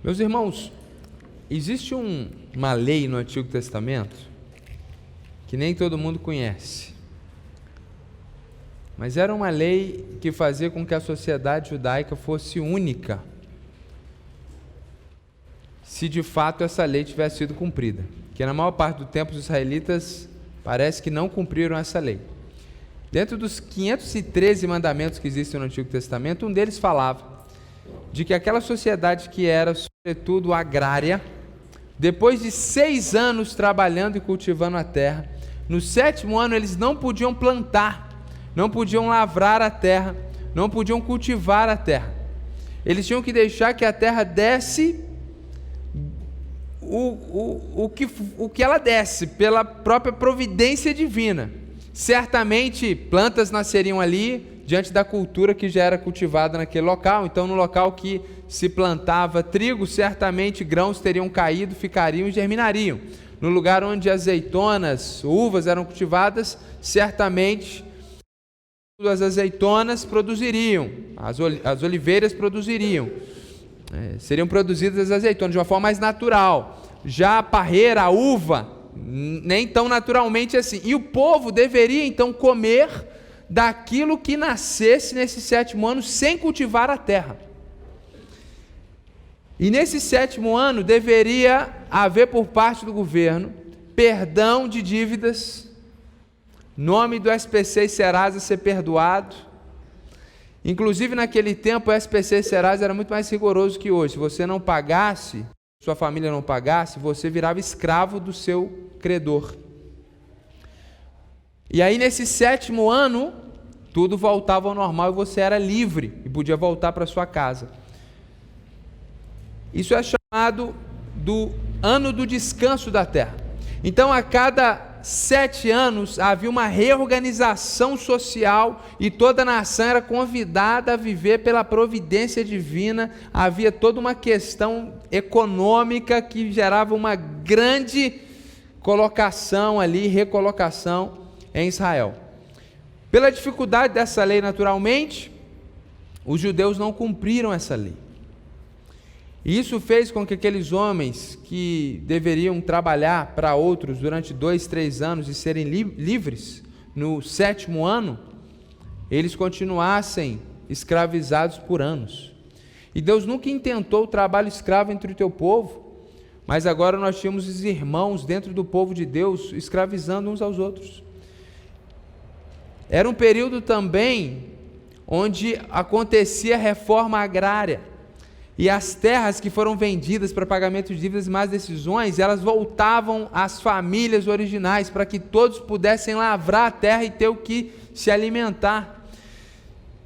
Meus irmãos, existe uma lei no Antigo Testamento que nem todo mundo conhece, mas era uma lei que fazia com que a sociedade judaica fosse única, se de fato essa lei tivesse sido cumprida, que na maior parte do tempo os israelitas parece que não cumpriram essa lei. Dentro dos 513 mandamentos que existem no Antigo Testamento, um deles falava de que aquela sociedade que era sobretudo agrária, depois de 6 anos trabalhando e cultivando a terra, no 7º ano eles não podiam plantar, não podiam lavrar a terra, não podiam cultivar a terra. Eles tinham que deixar que a terra desse o que ela desse, pela própria providência divina. Certamente plantas nasceriam ali, diante da cultura que já era cultivada naquele local. Então, no local que se plantava trigo, certamente grãos teriam caído, ficariam e germinariam. No lugar onde azeitonas, uvas eram cultivadas, certamente as azeitonas produziriam, as oliveiras produziriam, seriam produzidas as azeitonas de uma forma mais natural. Já a parreira, a uva, nem tão naturalmente assim. E o povo deveria então comer daquilo que nascesse nesse 7º ano sem cultivar a terra. E nesse 7º ano deveria haver por parte do governo perdão de dívidas, nome do SPC e Serasa ser perdoado. Inclusive naquele tempo o SPC e Serasa era muito mais rigoroso que hoje. Se você não pagasse, sua família não pagasse, você virava escravo do seu credor. E aí nesse 7º ano, tudo voltava ao normal e você era livre e podia voltar para sua casa. Isso é chamado do ano do descanso da terra. Então, a cada 7 anos havia uma reorganização social e toda a nação era convidada a viver pela providência divina. Havia toda uma questão econômica que gerava uma grande colocação ali, recolocação em Israel. Pela dificuldade dessa lei, naturalmente, os judeus não cumpriram essa lei. E isso fez com que aqueles homens que deveriam trabalhar para outros durante 2, 3 anos e serem livres, no 7º ano, eles continuassem escravizados por anos. E Deus nunca intentou o trabalho escravo entre o teu povo, mas agora nós tínhamos os irmãos dentro do povo de Deus escravizando uns aos outros. Era um período também onde acontecia a reforma agrária. E as terras que foram vendidas para pagamento de dívidas e más decisões, elas voltavam às famílias originais, para que todos pudessem lavrar a terra e ter o que se alimentar.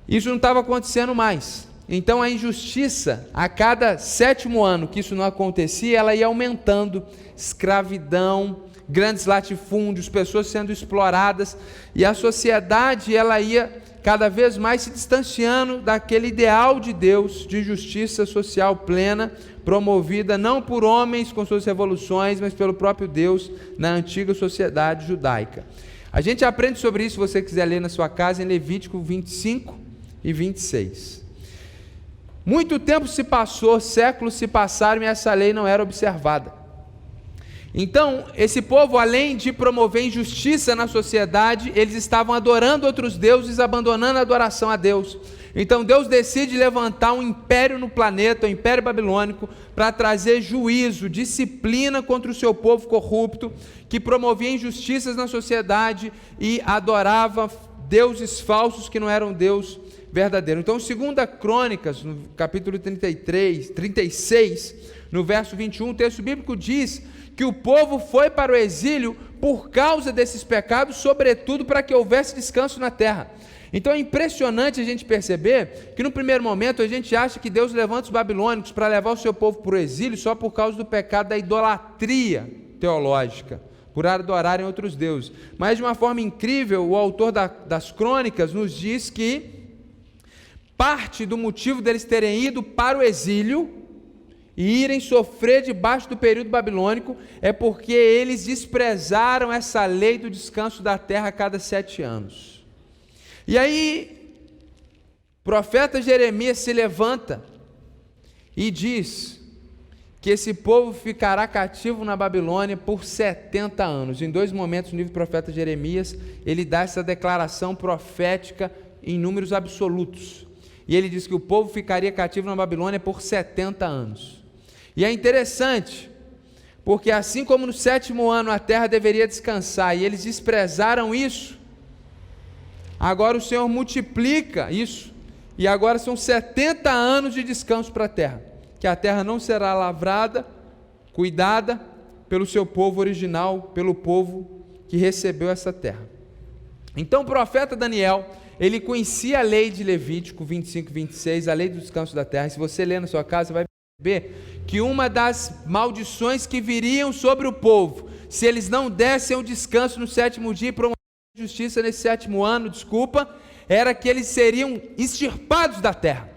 Isso não estava acontecendo mais. Então a injustiça, a cada 7º ano que isso não acontecia, ela ia aumentando. Escravidão, grandes latifúndios, pessoas sendo exploradas, e a sociedade ela ia cada vez mais se distanciando daquele ideal de Deus, de justiça social plena, promovida não por homens com suas revoluções, mas pelo próprio Deus na antiga sociedade judaica. A gente aprende sobre isso, se você quiser ler na sua casa, em Levítico 25 e 26. Muito tempo se passou, séculos se passaram e essa lei não era observada. Então, esse povo, além de promover injustiça na sociedade, eles estavam adorando outros deuses, abandonando a adoração a Deus. Então, Deus decide levantar um império no planeta, o Império Babilônico, para trazer juízo, disciplina contra o seu povo corrupto, que promovia injustiças na sociedade e adorava deuses falsos que não eram Deus verdadeiro. Então, 2 Crônicas, no capítulo 36, no verso 21, o texto bíblico diz que o povo foi para o exílio por causa desses pecados, sobretudo para que houvesse descanso na terra. Então é impressionante a gente perceber que no primeiro momento a gente acha que Deus levanta os babilônicos para levar o seu povo para o exílio só por causa do pecado da idolatria teológica, por adorarem outros deuses. Mas de uma forma incrível, o autor das crônicas nos diz que parte do motivo deles terem ido para o exílio e irem sofrer debaixo do período babilônico é porque eles desprezaram essa lei do descanso da terra a cada 7 anos. E aí, o profeta Jeremias se levanta e diz que esse povo ficará cativo na Babilônia por 70 anos. Em 2 momentos no livro do profeta Jeremias, ele dá essa declaração profética em números absolutos. E ele diz que o povo ficaria cativo na Babilônia por 70 anos. E é interessante, porque assim como no 7º ano a terra deveria descansar, e eles desprezaram isso, agora o Senhor multiplica isso, e agora são 70 anos de descanso para a terra, que a terra não será lavrada, cuidada pelo seu povo original, pelo povo que recebeu essa terra. Então o profeta Daniel, ele conhecia a lei de Levítico 25 e 26, a lei do descanso da terra. E se você ler na sua casa, você vai perceber que uma das maldições que viriam sobre o povo, se eles não dessem o descanso no 7º dia e promover justiça nesse 7º ano, era que eles seriam extirpados da terra.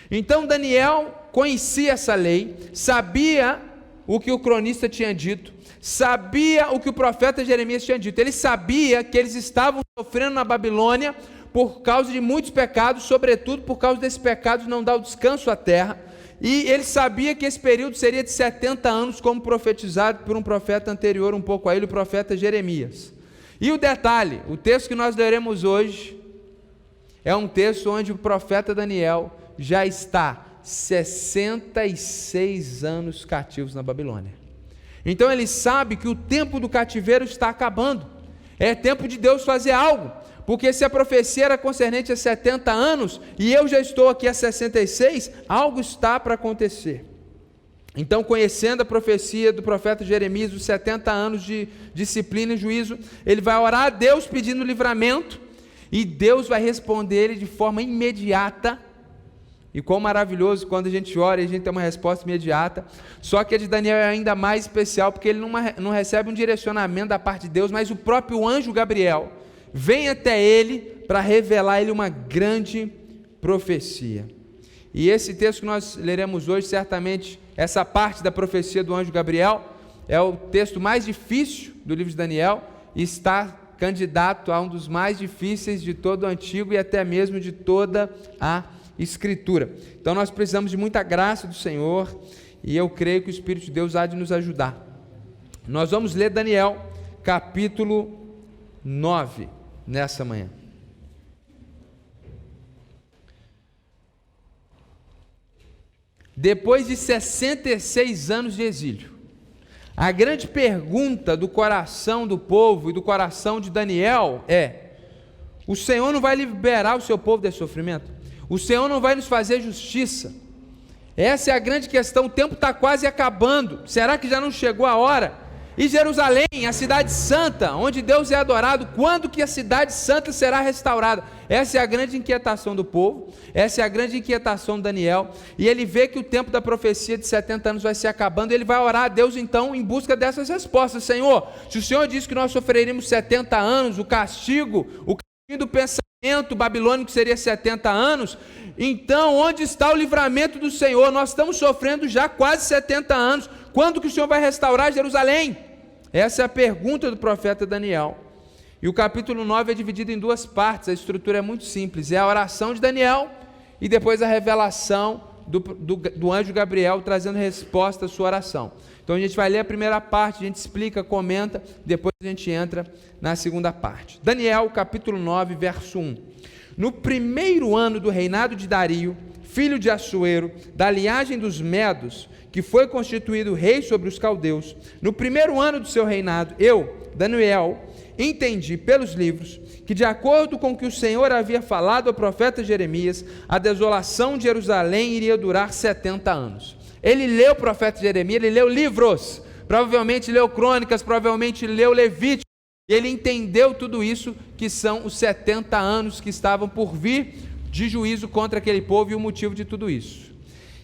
Então Daniel conhecia essa lei, sabia o que o cronista tinha dito, sabia o que o profeta Jeremias tinha dito. Ele sabia que eles estavam sofrendo na Babilônia por causa de muitos pecados, sobretudo por causa desse pecado de não dar o descanso à terra, e ele sabia que esse período seria de 70 anos, como profetizado por um profeta anterior um pouco a ele, o profeta Jeremias. E o detalhe, o texto que nós leremos hoje, é um texto onde o profeta Daniel já está 66 anos cativos na Babilônia. Então ele sabe que o tempo do cativeiro está acabando, é tempo de Deus fazer algo, porque se a profecia era concernente a 70 anos, e eu já estou aqui há 66, algo está para acontecer. Então, conhecendo a profecia do profeta Jeremias, os 70 anos de disciplina e juízo, ele vai orar a Deus pedindo livramento, e Deus vai responder ele de forma imediata. E quão maravilhoso quando a gente ora e a gente tem uma resposta imediata. Só que a de Daniel é ainda mais especial, porque ele não recebe um direcionamento da parte de Deus, mas o próprio anjo Gabriel vem até ele para revelar a ele uma grande profecia. E esse texto que nós leremos hoje, certamente, essa parte da profecia do anjo Gabriel, é o texto mais difícil do livro de Daniel, e está candidato a um dos mais difíceis de todo o Antigo e até mesmo de toda a Escritura. Então nós precisamos de muita graça do Senhor, e eu creio que o Espírito de Deus há de nos ajudar. Nós vamos ler Daniel, capítulo 9, nessa manhã. Depois de 66 anos de exílio, a grande pergunta do coração do povo e do coração de Daniel é: o Senhor não vai liberar o seu povo desse sofrimento? O Senhor não vai nos fazer justiça? Essa é a grande questão. O tempo está quase acabando. Será que já não chegou a hora? E Jerusalém, a cidade santa, onde Deus é adorado, quando que a cidade santa será restaurada? Essa é a grande inquietação do povo, essa é a grande inquietação de Daniel, e ele vê que o tempo da profecia de 70 anos vai se acabando, ele vai orar a Deus então em busca dessas respostas. Senhor, se o Senhor disse que nós sofreríamos 70 anos, o castigo do pensamento babilônico seria 70 anos, então onde está o livramento do Senhor? Nós estamos sofrendo já quase 70 anos, quando que o Senhor vai restaurar Jerusalém? Essa é a pergunta do profeta Daniel. E o capítulo 9 é dividido em 2 partes, a estrutura é muito simples, é a oração de Daniel e depois a revelação do anjo Gabriel trazendo resposta à sua oração. Então a gente vai ler a primeira parte, a gente explica, comenta, depois a gente entra na segunda parte. Daniel, capítulo 9, verso 1. No primeiro ano do reinado de Dario, filho de Assuero, da linhagem dos Medos, que foi constituído rei sobre os caldeus, no primeiro ano do seu reinado, eu, Daniel, entendi pelos livros que, de acordo com o que o Senhor havia falado ao profeta Jeremias, a desolação de Jerusalém iria durar 70 anos. Ele leu o profeta Jeremias, ele leu livros, provavelmente leu Crônicas, provavelmente leu Levítico, e ele entendeu tudo isso, que são os 70 anos que estavam por vir de juízo contra aquele povo e o motivo de tudo isso.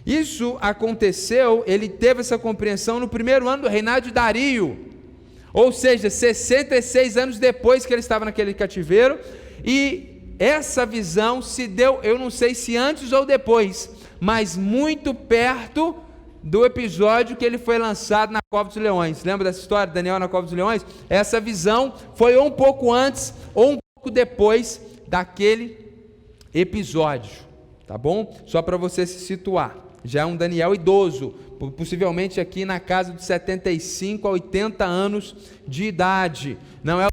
Isso aconteceu, ele teve essa compreensão no primeiro ano do reinado de Dario, ou seja, 66 anos depois que ele estava naquele cativeiro, e essa visão se deu, eu não sei se antes ou depois, mas muito perto do episódio que ele foi lançado na Cova dos Leões. Lembra dessa história, Daniel na Cova dos Leões? Essa visão foi ou um pouco antes ou um pouco depois daquele episódio, tá bom? Só para você se situar. Já é um Daniel idoso, possivelmente aqui na casa de 75 a 80 anos de idade. Não é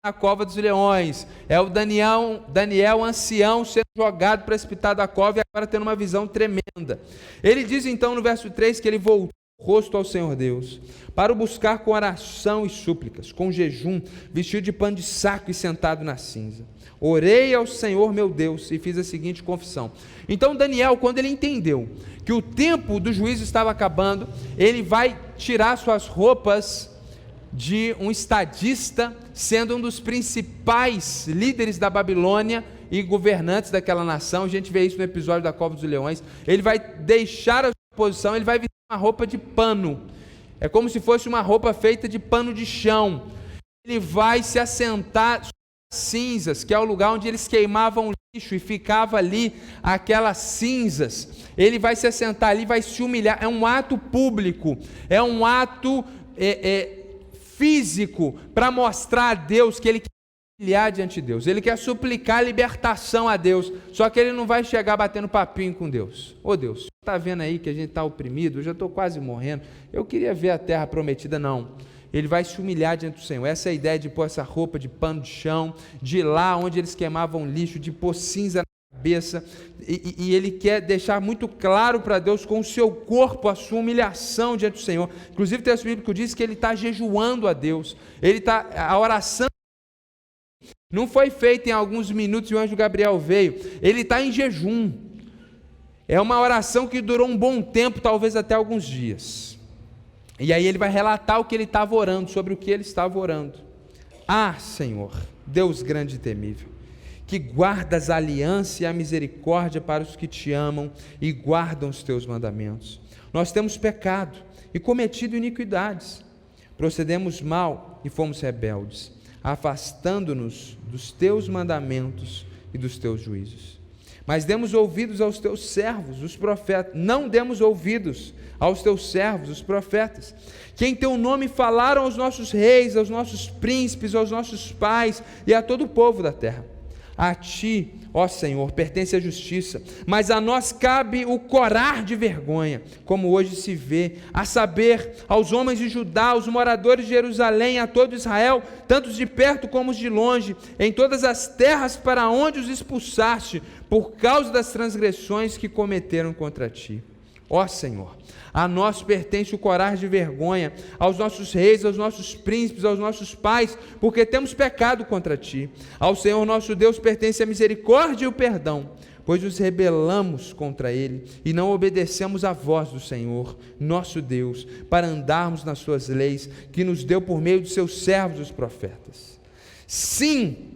na cova dos leões, é o Daniel ancião sendo jogado, precipitado da cova e agora tendo uma visão tremenda. Ele diz então no verso 3 que ele voltou o rosto ao Senhor Deus, para o buscar com oração e súplicas, com jejum, vestido de pano de saco e sentado na cinza. Orei ao Senhor meu Deus e fiz a seguinte confissão. Então Daniel, quando ele entendeu que o tempo do juízo estava acabando, ele vai tirar suas roupas de um estadista, sendo um dos principais líderes da Babilônia e governantes daquela nação. A gente vê isso no episódio da Cova dos Leões. Ele vai deixar a sua posição, ele vai vestir uma roupa de pano, é como se fosse uma roupa feita de pano de chão. Ele vai se assentar sobre as cinzas, que é o lugar onde eles queimavam lixo e ficava ali aquelas cinzas. Ele vai se assentar ali, vai se humilhar. É um ato público, é um ato físico, para mostrar a Deus que ele quer humilhar diante de Deus, ele quer suplicar libertação a Deus, só que ele não vai chegar batendo papinho com Deus. Ô Deus, você está vendo aí que a gente está oprimido, eu já estou quase morrendo, eu queria ver a terra prometida. Não, ele vai se humilhar diante do Senhor. Essa é a ideia de pôr essa roupa de pano de chão, de ir lá onde eles queimavam lixo, de pôr cinza na cabeça, e ele quer deixar muito claro para Deus com o seu corpo a sua humilhação diante do Senhor. Inclusive o texto bíblico diz que ele está jejuando a Deus, a oração não foi feita em alguns minutos e o anjo Gabriel veio, ele está em jejum. É uma oração que durou um bom tempo, talvez até alguns dias. E aí ele vai relatar o que ele estava orando, sobre o que ele estava orando. Ah, Senhor, Deus grande e temível, que guardas a aliança e a misericórdia para os que te amam e guardam os teus mandamentos. Nós temos pecado e cometido iniquidades, procedemos mal e fomos rebeldes, afastando-nos dos teus mandamentos e dos teus juízos. Mas demos ouvidos aos teus servos, os profetas. Não demos ouvidos aos teus servos, os profetas, que em teu nome falaram aos nossos reis, aos nossos príncipes, aos nossos pais e a todo o povo da terra. A ti, ó Senhor, pertence a justiça, mas a nós cabe o corar de vergonha, como hoje se vê, a saber, aos homens de Judá, aos moradores de Jerusalém, a todo Israel, tanto os de perto como os de longe, em todas as terras para onde os expulsaste, por causa das transgressões que cometeram contra ti. Ó Senhor, a nós pertence o corar de vergonha, aos nossos reis, aos nossos príncipes, aos nossos pais, porque temos pecado contra ti. Ao Senhor nosso Deus pertence a misericórdia e o perdão, pois nos rebelamos contra ele e não obedecemos à voz do Senhor, nosso Deus, para andarmos nas suas leis, que nos deu por meio de seus servos os profetas. Sim,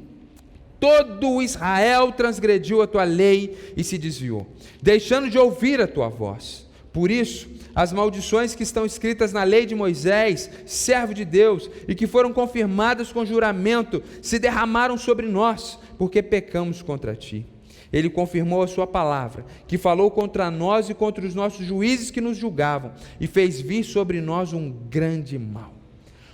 todo Israel transgrediu a tua lei e se desviou, deixando de ouvir a tua voz. Por isso, as maldições que estão escritas na lei de Moisés, servo de Deus, e que foram confirmadas com juramento, se derramaram sobre nós, porque pecamos contra ti. Ele confirmou a sua palavra, que falou contra nós e contra os nossos juízes que nos julgavam, e fez vir sobre nós um grande mal.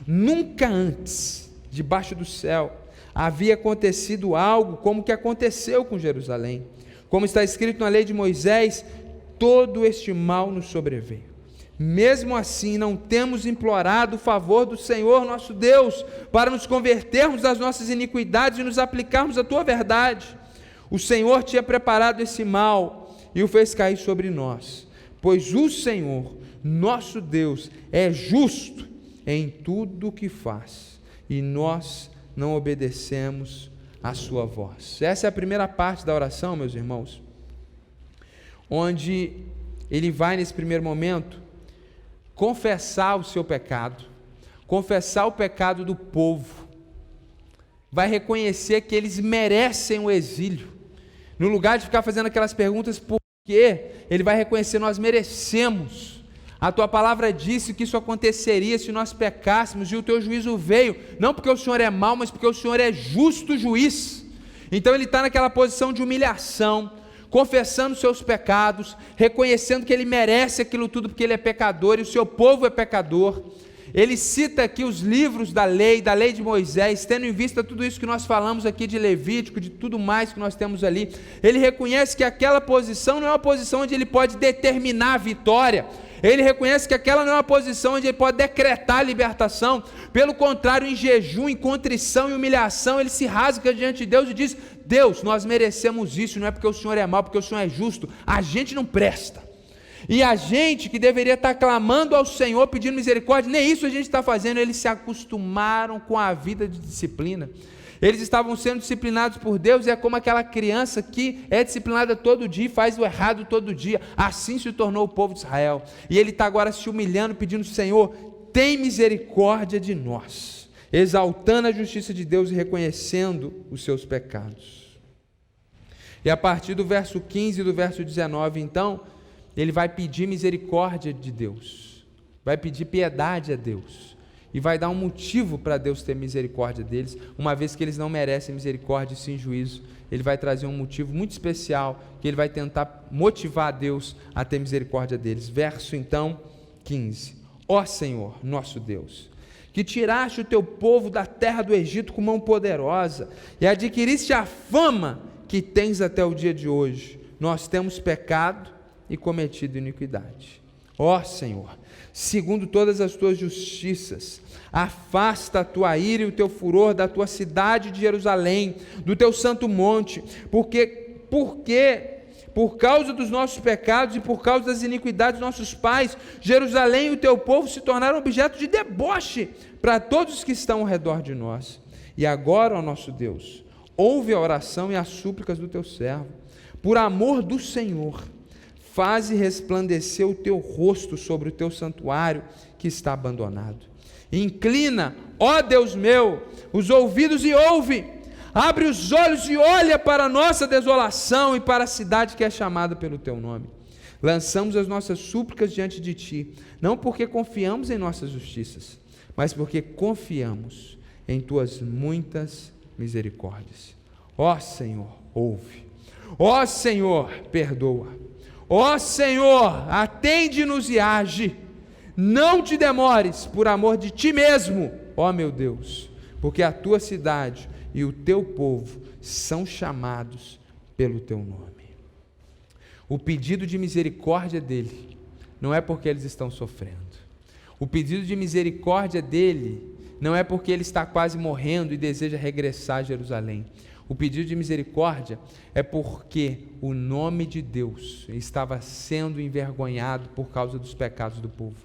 Nunca antes, debaixo do céu, havia acontecido algo como o que aconteceu com Jerusalém. Como está escrito na lei de Moisés, todo este mal nos sobreveio. Mesmo assim, não temos implorado o favor do Senhor nosso Deus, para nos convertermos das nossas iniquidades e nos aplicarmos à tua verdade. O Senhor tinha preparado esse mal e o fez cair sobre nós, pois o Senhor, nosso Deus, é justo em tudo o que faz, e nós não obedecemos a sua voz. Essa é a primeira parte da oração, meus irmãos, onde ele vai, nesse primeiro momento, confessar o seu pecado, confessar o pecado do povo, vai reconhecer que eles merecem o exílio. No lugar de ficar fazendo aquelas perguntas por quê, ele vai reconhecer: nós merecemos. A tua palavra disse que isso aconteceria se nós pecássemos, e o teu juízo veio, não porque o Senhor é mau, mas porque o Senhor é justo juiz. Então ele está naquela posição de humilhação, confessando seus pecados, reconhecendo que ele merece aquilo tudo porque ele é pecador e o seu povo é pecador. Ele cita aqui os livros da lei de Moisés, tendo em vista tudo isso que nós falamos aqui de Levítico, de tudo mais que nós temos ali. Ele reconhece que aquela posição não é uma posição onde ele pode determinar a vitória, Ele reconhece que aquela não é uma posição onde ele pode decretar a libertação. Pelo contrário, em jejum, em contrição e humilhação, ele se rasga diante de Deus e diz: Deus, nós merecemos isso, não é porque o Senhor é mau, porque o Senhor é justo, a gente não presta. E a gente que deveria estar clamando ao Senhor, pedindo misericórdia, nem isso a gente está fazendo. Eles se acostumaram com a vida de disciplina. Eles estavam sendo disciplinados por Deus, e é como aquela criança que é disciplinada todo dia e faz o errado todo dia. Assim se tornou o povo de Israel. E ele está agora se humilhando, pedindo: Senhor, tem misericórdia de nós, exaltando a justiça de Deus e reconhecendo os seus pecados. E a partir do verso 15 e do verso 19, então, ele vai pedir misericórdia de Deus, vai pedir piedade a Deus, e vai dar um motivo para Deus ter misericórdia deles, uma vez que eles não merecem misericórdia e sim juízo. Ele vai trazer um motivo muito especial, que ele vai tentar motivar a Deus a ter misericórdia deles. Verso então 15: Ó Senhor, nosso Deus, que tiraste o teu povo da terra do Egito com mão poderosa, e adquiriste a fama que tens até o dia de hoje, nós temos pecado e cometido iniquidade. Ó Senhor, segundo todas as tuas justiças, afasta a tua ira e o teu furor da tua cidade de Jerusalém, do teu santo monte, porque por causa dos nossos pecados e por causa das iniquidades dos nossos pais, Jerusalém e o teu povo se tornaram objeto de deboche para todos os que estão ao redor de nós. E agora, ó nosso Deus, ouve a oração e as súplicas do teu servo, por amor do Senhor, faze resplandecer o teu rosto sobre o teu santuário que está abandonado. Inclina, ó Deus meu, os ouvidos e ouve, abre os olhos e olha para a nossa desolação e para a cidade que é chamada pelo teu nome. Lançamos as nossas súplicas diante de ti, não porque confiamos em nossas justiças, mas porque confiamos em tuas muitas misericórdias. Ó Senhor, ouve. Ó Senhor, perdoa. Ó Senhor, atende-nos e age. Não te demores, por amor de ti mesmo, ó meu Deus, porque a tua cidade e o teu povo são chamados pelo teu nome. O pedido de misericórdia dele não é porque eles estão sofrendo. O pedido de misericórdia dele não é porque ele está quase morrendo e deseja regressar a Jerusalém. O pedido de misericórdia é porque o nome de Deus estava sendo envergonhado por causa dos pecados do povo.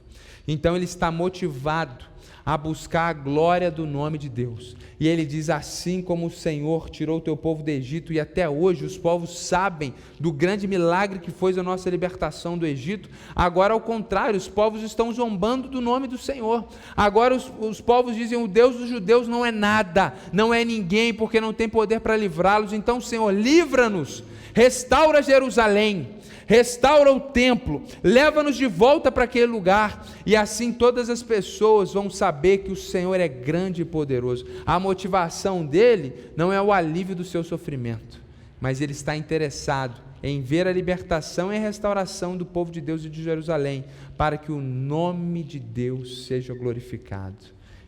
Então ele está motivado a buscar a glória do nome de Deus. E ele diz: assim como o Senhor tirou o teu povo do Egito, e até hoje os povos sabem do grande milagre que foi a nossa libertação do Egito, agora ao contrário, os povos estão zombando do nome do Senhor. Agora os povos dizem: o Deus dos judeus não é nada, não é ninguém, porque não tem poder para livrá-los. Então, Senhor, livra-nos, restaura Jerusalém, restaura o templo, leva-nos de volta para aquele lugar, e assim todas as pessoas vão saber que o Senhor é grande e poderoso. A motivação dele não é o alívio do seu sofrimento, mas ele está interessado em ver a libertação e a restauração do povo de Deus e de Jerusalém, para que o nome de Deus seja glorificado.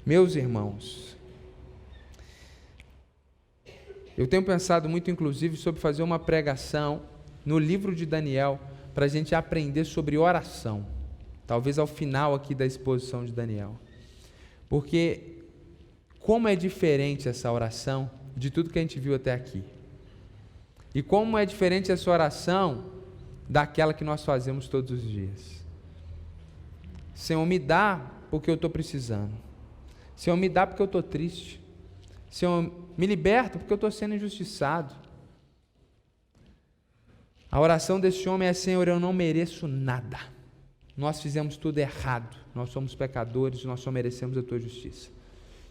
Meus irmãos, eu tenho pensado muito, inclusive, sobre fazer uma pregação no livro de Daniel, para a gente aprender sobre oração, talvez ao final aqui da exposição de Daniel, porque como é diferente essa oração de tudo que a gente viu até aqui, e como é diferente essa oração daquela que nós fazemos todos os dias. Senhor, me dá porque eu estou precisando. Senhor, me dá porque eu estou triste. Senhor, me liberta porque eu estou sendo injustiçado. A oração desse homem é: Senhor, eu não mereço nada, nós fizemos tudo errado, nós somos pecadores, nós só merecemos a tua justiça.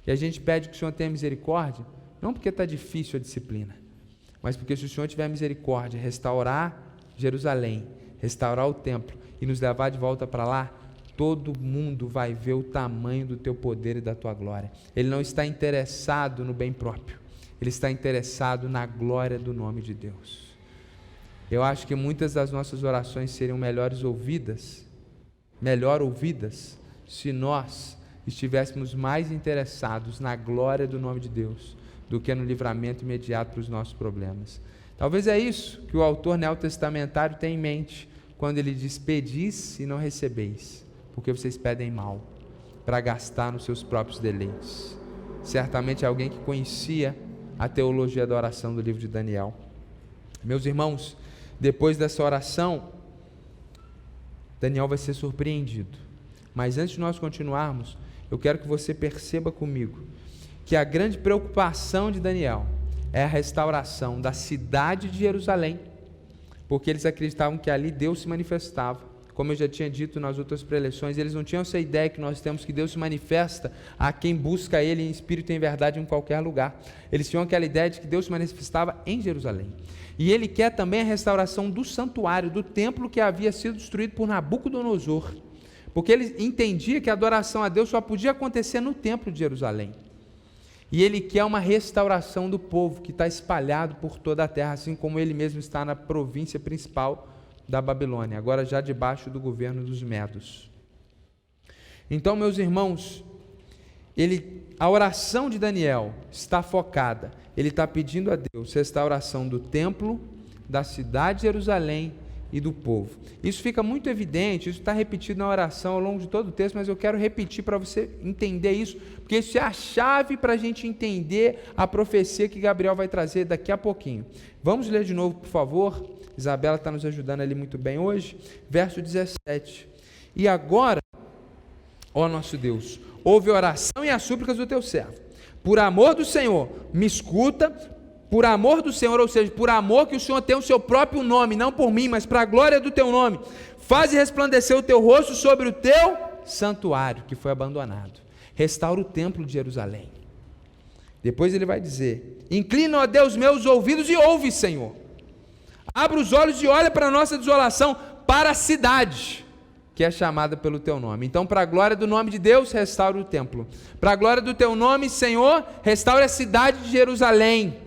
E a gente pede que o Senhor tenha misericórdia, não porque está difícil a disciplina, mas porque se o Senhor tiver misericórdia, restaurar Jerusalém, restaurar o templo e nos levar de volta para lá, todo mundo vai ver o tamanho do teu poder e da tua glória. Ele não está interessado no bem próprio, ele está interessado na glória do nome de Deus. Eu acho que muitas das nossas orações seriam melhor ouvidas, se nós estivéssemos mais interessados na glória do nome de Deus do que no livramento imediato para os nossos problemas. Talvez é isso que o autor neotestamentário tem em mente quando ele diz: pedis e não recebeis, porque vocês pedem mal, para gastar nos seus próprios deleites. Certamente é alguém que conhecia a teologia da oração do livro de Daniel. Meus irmãos, depois dessa oração, Daniel vai ser surpreendido. Mas antes de nós continuarmos, eu quero que você perceba comigo que a grande preocupação de Daniel é a restauração da cidade de Jerusalém, porque eles acreditavam que ali Deus se manifestava. Como eu já tinha dito nas outras preleções, eles não tinham essa ideia que nós temos, que Deus se manifesta a quem busca Ele em espírito e em verdade em qualquer lugar. Eles tinham aquela ideia de que Deus se manifestava em Jerusalém. E Ele quer também a restauração do santuário, do templo que havia sido destruído por Nabucodonosor, porque ele entendia que a adoração a Deus só podia acontecer no templo de Jerusalém. E Ele quer uma restauração do povo que está espalhado por toda a terra, assim como Ele mesmo está na província principal da Babilônia, agora já debaixo do governo dos Medos. Então, meus irmãos, a oração de Daniel está focada, ele está pedindo a Deus restauração do templo, da cidade de Jerusalém e do povo. Isso fica muito evidente, isso está repetido na oração ao longo de todo o texto, mas eu quero repetir para você entender isso, porque isso é a chave para a gente entender a profecia que Gabriel vai trazer daqui a pouquinho. Vamos ler de novo, por favor. Isabela está nos ajudando ali muito bem hoje. Verso 17. E agora, ó nosso Deus, ouve a oração e as súplicas do teu servo. Por amor do Senhor, me escuta. Por amor do Senhor, ou seja, por amor que o Senhor tem o seu próprio nome, não por mim, mas para a glória do teu nome. Faz resplandecer o teu rosto sobre o teu santuário, que foi abandonado. Restaura o templo de Jerusalém. Depois ele vai dizer: inclina, ó Deus, meus ouvidos e ouve, Senhor. Abra os olhos e olha para a nossa desolação, para a cidade que é chamada pelo teu nome. Então, para a glória do nome de Deus, restaura o templo. Para a glória do teu nome, Senhor, restaure a cidade de Jerusalém.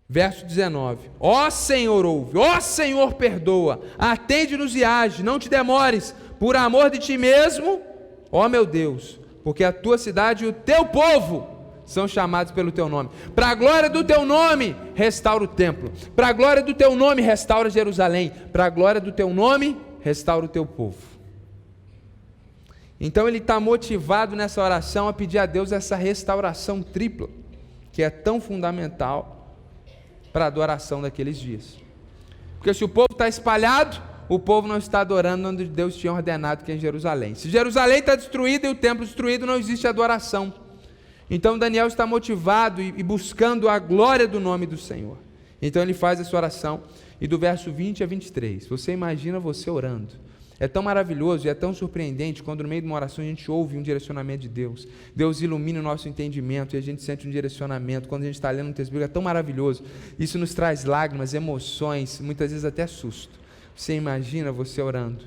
Verso 19. Ó Senhor, ouve, ó Senhor, perdoa, atende-nos e age, não te demores, por amor de ti mesmo, ó meu Deus, porque a tua cidade e o teu povo são chamados pelo teu nome. Para a glória do teu nome, restaura o templo. Para a glória do teu nome, restaura Jerusalém. Para a glória do teu nome, restaura o teu povo. Então ele está motivado nessa oração a pedir a Deus essa restauração tripla, que é tão fundamental para a adoração daqueles dias. Porque se o povo está espalhado, o povo não está adorando onde Deus tinha ordenado, que é em Jerusalém. Se Jerusalém está destruída e o templo destruído, não existe adoração. Então Daniel está motivado e buscando a glória do nome do Senhor. Então ele faz essa oração, e do verso 20 a 23, você imagina você orando. É tão maravilhoso e é tão surpreendente quando no meio de uma oração a gente ouve um direcionamento de Deus. Deus ilumina o nosso entendimento e a gente sente um direcionamento. Quando a gente está lendo um texto bíblico, é tão maravilhoso. Isso nos traz lágrimas, emoções, muitas vezes até susto. Você imagina você orando,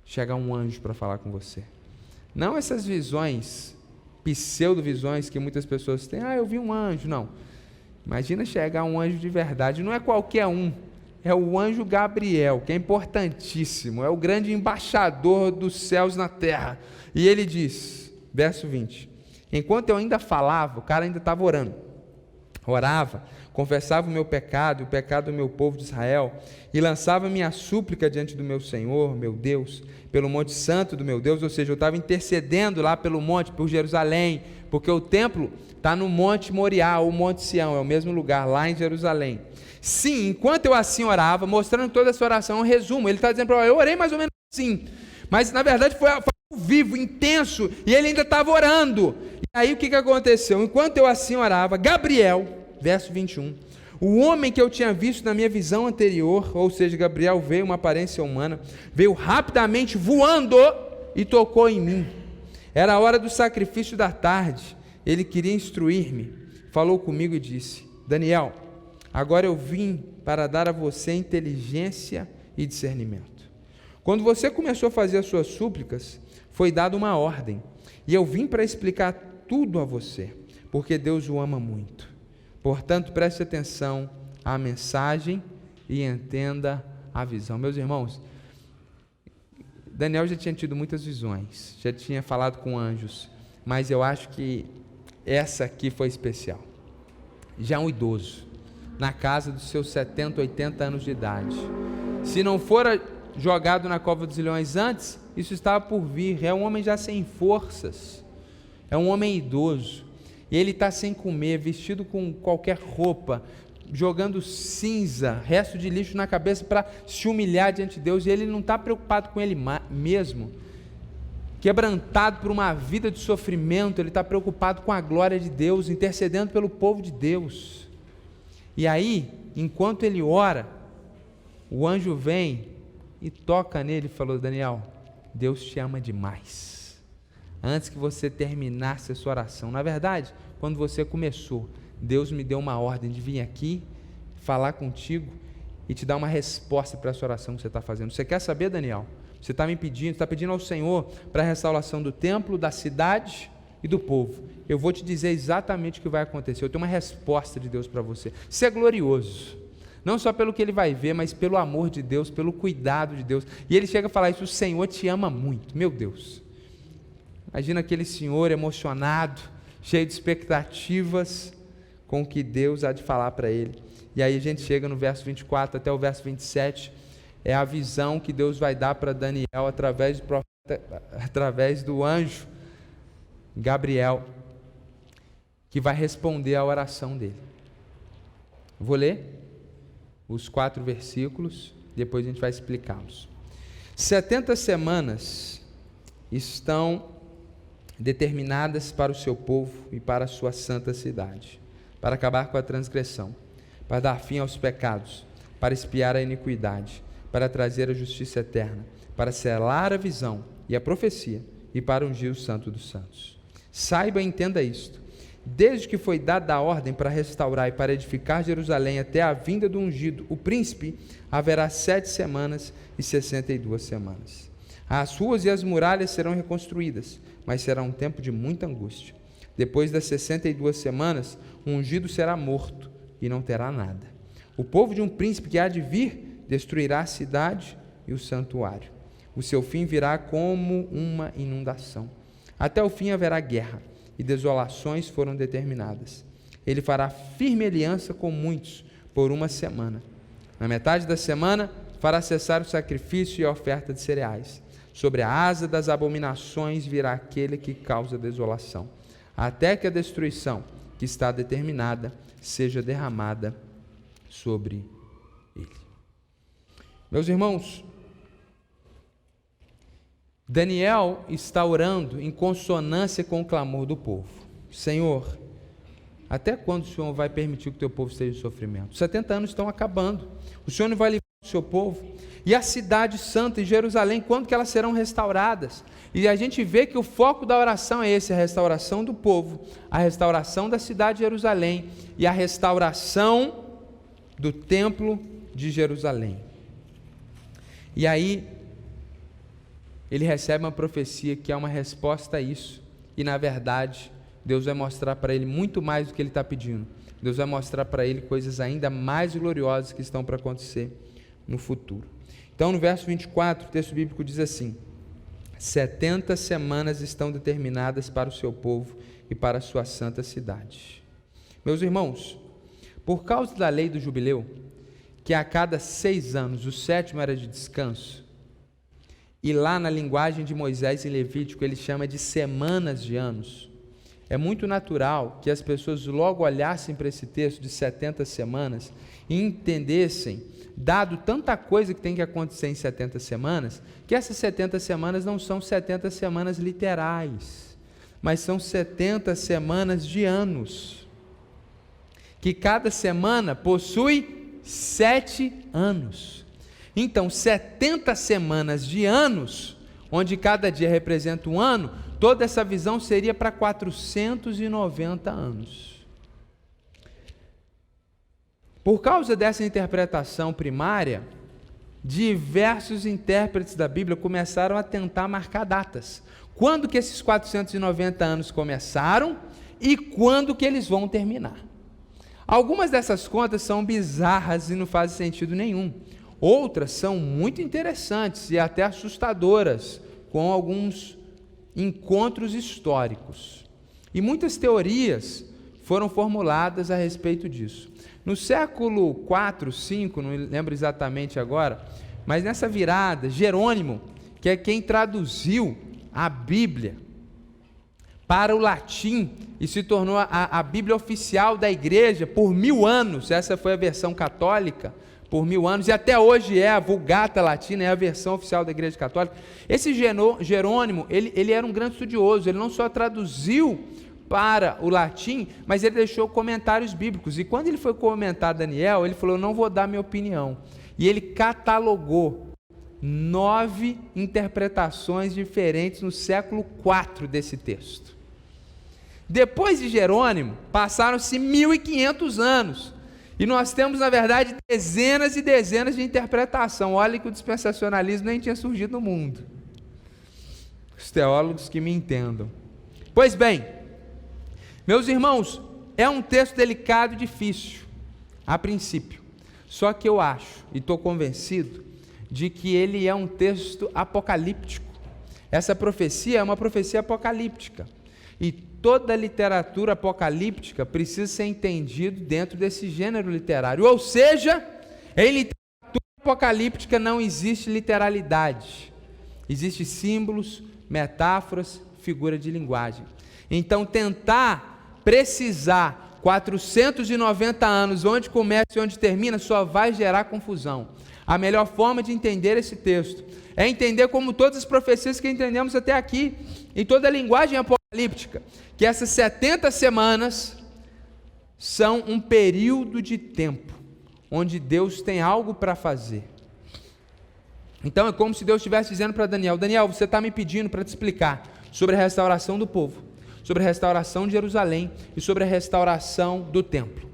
chegar um anjo para falar com você. Não essas visões, pseudo-visões que muitas pessoas têm. Eu vi um anjo. Não. Imagina chegar um anjo de verdade. Não é qualquer um. É o anjo Gabriel, que é importantíssimo. É o grande embaixador dos céus na terra. E ele diz, verso 20. Enquanto eu ainda falava, o cara ainda estava orando. Orava, confessava o meu pecado e o pecado do meu povo de Israel, e lançava minha súplica diante do meu Senhor, meu Deus, pelo monte santo do meu Deus, ou seja, eu estava intercedendo lá pelo monte, por Jerusalém, porque o templo está no monte Moriá, ou monte Sião, é o mesmo lugar, lá em Jerusalém. Sim, enquanto eu assim orava, mostrando toda essa oração, um resumo, ele está dizendo para eu orei mais ou menos assim, mas na verdade foi vivo, intenso, e ele ainda estava orando. E aí o que aconteceu? Enquanto eu assim orava, Gabriel, verso 21, o homem que eu tinha visto na minha visão anterior, ou seja, Gabriel veio uma aparência humana, veio rapidamente voando e tocou em mim. Era a hora do sacrifício da tarde, ele queria instruir-me, falou comigo e disse: Daniel, agora eu vim para dar a você inteligência e discernimento. Quando você começou a fazer as suas súplicas, foi dada uma ordem, e eu vim para explicar tudo a você, porque Deus o ama muito. Portanto, preste atenção à mensagem e entenda a visão. Meus irmãos, Daniel já tinha tido muitas visões, já tinha falado com anjos, mas eu acho que essa aqui foi especial. Já um idoso, na casa dos seus 70, 80 anos de idade, Se não fora jogado na cova dos leões antes, isso estava por vir. É um homem já sem forças, é um homem idoso, e ele está sem comer, vestido com qualquer roupa, jogando cinza, resto de lixo na cabeça para se humilhar diante de Deus, e ele não está preocupado com ele mesmo, quebrantado por uma vida de sofrimento. Ele está preocupado com a glória de Deus, intercedendo pelo povo de Deus. E aí, enquanto ele ora, o anjo vem e toca nele e falou: Daniel, Deus te ama demais. Antes que você terminasse a sua oração, na verdade, quando você começou, Deus me deu uma ordem de vir aqui, falar contigo e te dar uma resposta para essa oração que você está fazendo. Você quer saber, Daniel? Você está me pedindo, está pedindo ao Senhor para a restauração do templo, da cidade e do povo. Eu vou te dizer exatamente o que vai acontecer. Eu tenho uma resposta de Deus para você. Isso é glorioso, não só pelo que ele vai ver, mas pelo amor de Deus, pelo cuidado de Deus. E ele chega a falar isso: o Senhor te ama muito. Meu Deus, imagina aquele senhor emocionado, cheio de expectativas com o que Deus há de falar para ele. E aí a gente chega no verso 24 até o verso 27, é a visão que Deus vai dar para Daniel através do profeta, através do anjo Gabriel, que vai responder à oração dele. Vou ler os 4 versículos, depois a gente vai explicá-los. 70 semanas estão determinadas para o seu povo e para a sua santa cidade, para acabar com a transgressão, para dar fim aos pecados, para expiar a iniquidade, para trazer a justiça eterna, para selar a visão e a profecia, e para ungir o Santo dos Santos. Saiba e entenda isto: desde que foi dada a ordem para restaurar e para edificar Jerusalém até a vinda do ungido, o príncipe, haverá 7 semanas e 62 semanas. As ruas e as muralhas serão reconstruídas, mas será um tempo de muita angústia. Depois das 62 semanas, o ungido será morto e não terá nada. O povo de um príncipe que há de vir destruirá a cidade e o santuário. O seu fim virá como uma inundação. Até o fim haverá guerra, e desolações foram determinadas. Ele fará firme aliança com muitos por 1 semana. Na metade da semana, fará cessar o sacrifício e a oferta de cereais. Sobre a asa das abominações virá aquele que causa desolação, até que a destruição que está determinada seja derramada sobre ele. Meus irmãos, Daniel está orando em consonância com o clamor do povo. Senhor, até quando o Senhor vai permitir que o teu povo esteja em sofrimento? Os 70 anos estão acabando. O Senhor não vai livrar o seu povo? E a cidade santa em Jerusalém, quando que elas serão restauradas? E a gente vê que o foco da oração é esse: a restauração do povo, a restauração da cidade de Jerusalém e a restauração do templo de Jerusalém. E aí, ele recebe uma profecia que é uma resposta a isso, e na verdade, Deus vai mostrar para ele muito mais do que ele está pedindo. Deus vai mostrar para ele coisas ainda mais gloriosas que estão para acontecer no futuro. Então, no verso 24, o texto bíblico diz assim: 70 semanas estão determinadas para o seu povo e para a sua santa cidade. Meus irmãos, por causa da lei do jubileu, que a cada 6 anos, o 7º era de descanso, e lá na linguagem de Moisés e Levítico ele chama de semanas de anos, é muito natural que as pessoas logo olhassem para esse texto de 70 semanas e entendessem, dado tanta coisa que tem que acontecer em 70 semanas, que essas 70 semanas não são 70 semanas literais, mas são 70 semanas de anos, que cada semana possui 7 anos. Então, 70 semanas de anos, onde cada dia representa um ano, toda essa visão seria para 490 anos. Por causa dessa interpretação primária, diversos intérpretes da Bíblia começaram a tentar marcar datas. Quando que esses 490 anos começaram e quando que eles vão terminar? Algumas dessas contas são bizarras e não fazem sentido nenhum. Outras são muito interessantes e até assustadoras, com alguns encontros históricos. E muitas teorias foram formuladas a respeito disso. No século 4, 5, não lembro exatamente agora, Mas nessa virada, Jerônimo, que é quem traduziu a Bíblia para o latim e se tornou a Bíblia oficial da igreja por 1000 anos, essa foi a versão católica, por 1000 anos, e até hoje é a Vulgata Latina, é a versão oficial da igreja católica. Esse Jerônimo, ele era um grande estudioso, ele não só traduziu para o latim, mas ele deixou comentários bíblicos, e quando ele foi comentar Daniel, ele falou, eu não vou dar minha opinião, e ele catalogou 9 interpretações diferentes no século IV desse texto. Depois de Jerônimo, passaram-se 1500 anos, e nós temos, na verdade, dezenas e dezenas de interpretação. Olha que o dispensacionalismo nem tinha surgido no mundo. Os teólogos que me entendam. Pois bem, meus irmãos, é um texto delicado e difícil, a princípio. Só que eu acho, e estou convencido, de que ele é um texto apocalíptico. Essa profecia é uma profecia apocalíptica. E toda literatura apocalíptica precisa ser entendido dentro desse gênero literário. Ou seja, em literatura apocalíptica não existe literalidade. Existem símbolos, metáforas, figura de linguagem. Então, tentar precisar 490 anos, onde começa e onde termina, só vai gerar confusão. A melhor forma de entender esse texto é entender como todas as profecias que entendemos até aqui, em toda a linguagem apocalíptica, que essas 70 semanas são um período de tempo, onde Deus tem algo para fazer. Então é como se Deus estivesse dizendo para Daniel, Daniel, você está me pedindo para te explicar sobre a restauração do povo, sobre a restauração de Jerusalém e sobre a restauração do templo.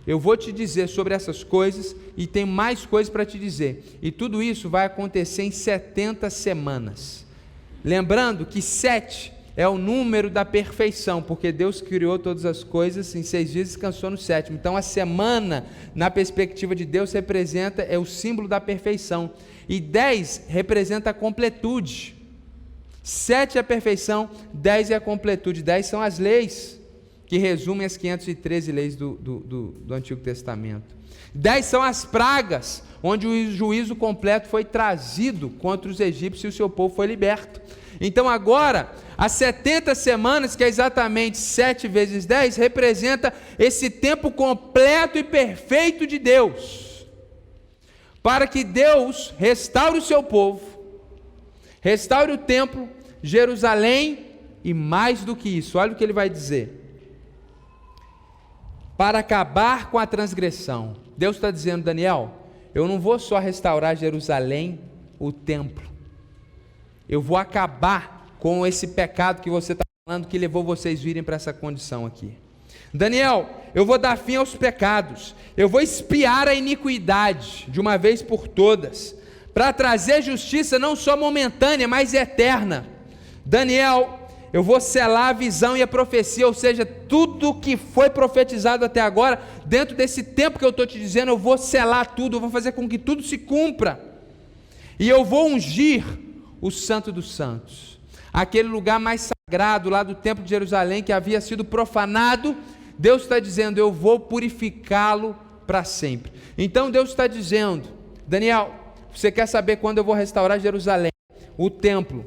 Eu vou te dizer sobre essas coisas e tem mais coisas para te dizer. E tudo isso vai acontecer em 70 semanas. Lembrando que 7 é o número da perfeição, porque Deus criou todas as coisas em 6 dias e descansou no 7º. Então a semana, na perspectiva de Deus, é o símbolo da perfeição. E 10 representa a completude. 7 é a perfeição, 10 é a completude. 10 são as leis que resumem as 513 leis do Antigo Testamento. 10 são as pragas, onde o juízo completo foi trazido contra os egípcios e o seu povo foi liberto. Então agora, as 70 semanas, que é exatamente 7 vezes 10, representa esse tempo completo e perfeito de Deus, para que Deus restaure o seu povo, restaure o templo, Jerusalém, e mais do que isso, olha o que ele vai dizer, para acabar com a transgressão. Deus está dizendo, Daniel, eu não vou só restaurar Jerusalém, o templo, eu vou acabar com esse pecado que você está falando, que levou vocês virem para essa condição aqui. Daniel, eu vou dar fim aos pecados, eu vou expiar a iniquidade, de uma vez por todas, para trazer justiça não só momentânea, mas eterna. Daniel, eu vou selar a visão e a profecia, ou seja, tudo que foi profetizado até agora, dentro desse tempo que eu estou te dizendo, eu vou selar tudo, eu vou fazer com que tudo se cumpra, e eu vou ungir o Santo dos Santos, aquele lugar mais sagrado lá do templo de Jerusalém, que havia sido profanado. Deus está dizendo, eu vou purificá-lo para sempre. Então Deus está dizendo, Daniel, você quer saber quando eu vou restaurar Jerusalém, o templo,